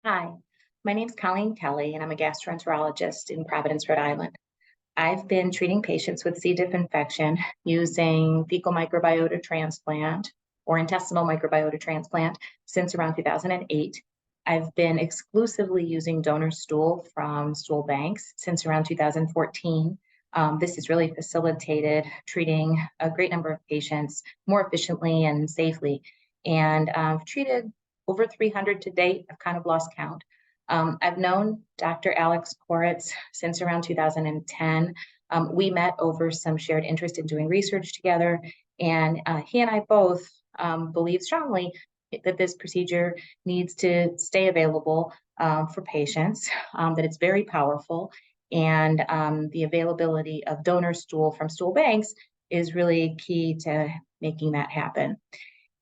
Hi, my name's Colleen Kelly, and I'm a gastroenterologist in Providence, Rhode Island. I've been treating patients with C. diff infection using fecal microbiota transplant or intestinal microbiota transplant since around 2008. I've been exclusively using donor stool from stool banks since around 2014. This has really facilitated treating a great number of patients more efficiently and safely. And I've treated over 300 to date. I've kind of lost count. I've known Dr. Alex Koritz since around 2010. We met over some shared interest in doing research together, and he and I both believe strongly that this procedure needs to stay available for patients, that it's very powerful, and the availability of donor stool from stool banks is really key to making that happen.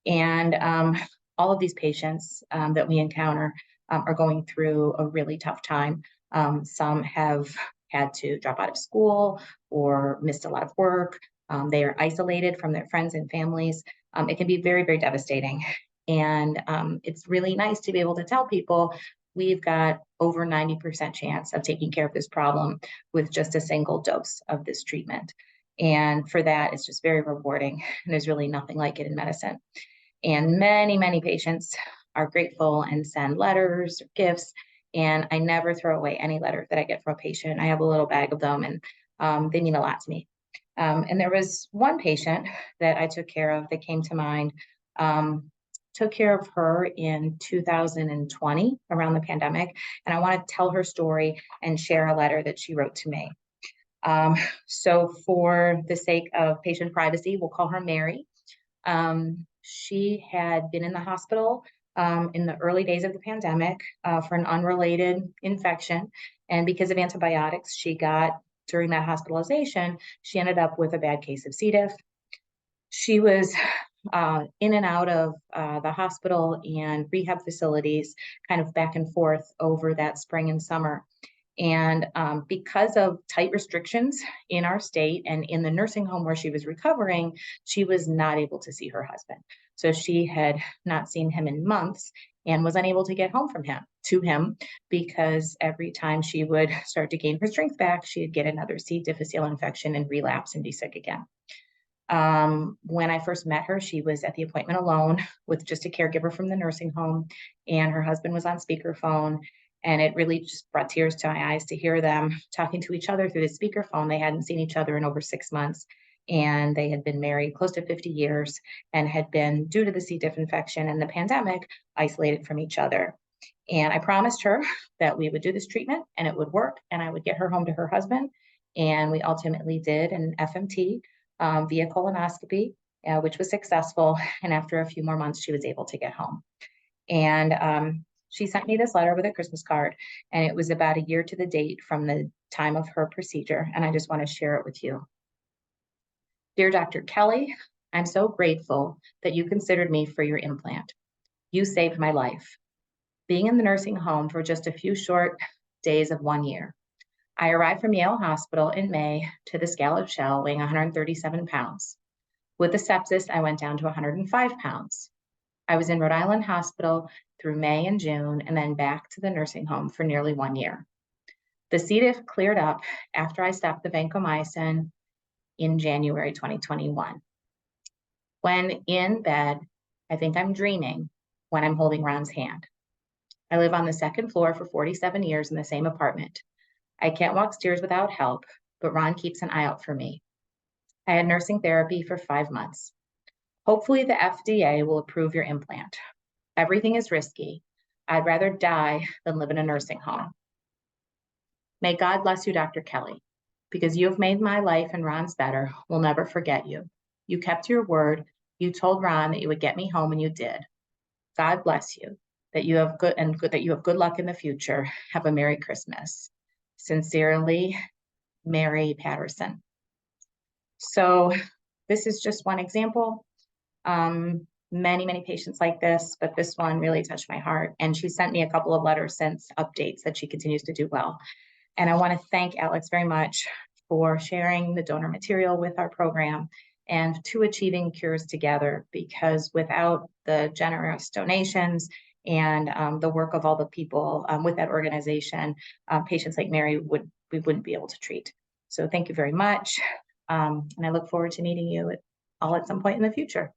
And all of these patients that we encounter are going through a really tough time. Some have had to drop out of school or missed a lot of work. They are isolated from their friends and families. It can be very, very devastating. And it's really nice to be able to tell people we've got over 90% chance of taking care of this problem with just a single dose of this treatment. And for that, it's just very rewarding. And there's really nothing like it in medicine. And many, many patients are grateful and send letters or gifts. And I never throw away any letter that I get from a patient. I have a little bag of them, and they mean a lot to me. And there was one patient that I took care of that came to mind. Took care of her in 2020 around the pandemic. And I want to tell her story and share a letter that she wrote to me. So for the sake of patient privacy, we'll call her Mary. She had been in the hospital in the early days of the pandemic for an unrelated infection. And because of antibiotics she got during that hospitalization, she ended up with a bad case of C. diff. She was in and out of the hospital and rehab facilities, kind of back and forth over that spring and summer. And because of tight restrictions in our state and in the nursing home where she was recovering, she was not able to see her husband. So she had not seen him in months and was unable to get home to him because every time she would start to gain her strength back, she'd get another C. difficile infection and relapse and be sick again. When I first met her, she was at the appointment alone with just a caregiver from the nursing home, and her husband was on speakerphone. And it really just brought tears to my eyes to hear them talking to each other through the speakerphone. They hadn't seen each other in over 6 months, and they had been married close to 50 years and had been, due to the C. diff infection and the pandemic, isolated from each other. And I promised her that we would do this treatment and it would work, and I would get her home to her husband. And we ultimately did an FMT via colonoscopy, which was successful. And after a few more months, she was able to get home. And she sent me this letter with a Christmas card, and it was about a year to the date from the time of her procedure, and I just want to share it with you. Dear Dr. Kelly, I'm so grateful that you considered me for your implant. You saved my life. Being in the nursing home for just a few short days of 1 year, I arrived from Yale Hospital in May to the scallop shell weighing 137 pounds. With the sepsis, I went down to 105 pounds. I was in Rhode Island Hospital through May and June, and then back to the nursing home for nearly 1 year. The C. diff cleared up after I stopped the vancomycin in January 2021. When in bed, I think I'm dreaming when I'm holding Ron's hand. I live on the second floor for 47 years in the same apartment. I can't walk stairs without help, but Ron keeps an eye out for me. I had nursing therapy for 5 months. Hopefully the FDA will approve your implant. Everything is risky. I'd rather die than live in a nursing home. May God bless you, Dr. Kelly, because you have made my life and Ron's better. We'll never forget you. You kept your word. You told Ron that you would get me home, and you did. God bless you, that you have good luck in the future. Have a Merry Christmas. Sincerely, Mary Patterson. So this is just one example. Many, many patients like this, but this one really touched my heart. And she sent me a couple of letters since, updates that she continues to do well. And I want to thank Alex very much for sharing the donor material with our program and to achieving cures together, because without the generous donations and the work of all the people with that organization, patients like Mary we wouldn't be able to treat. So thank you very much. And I look forward to meeting you all at some point in the future.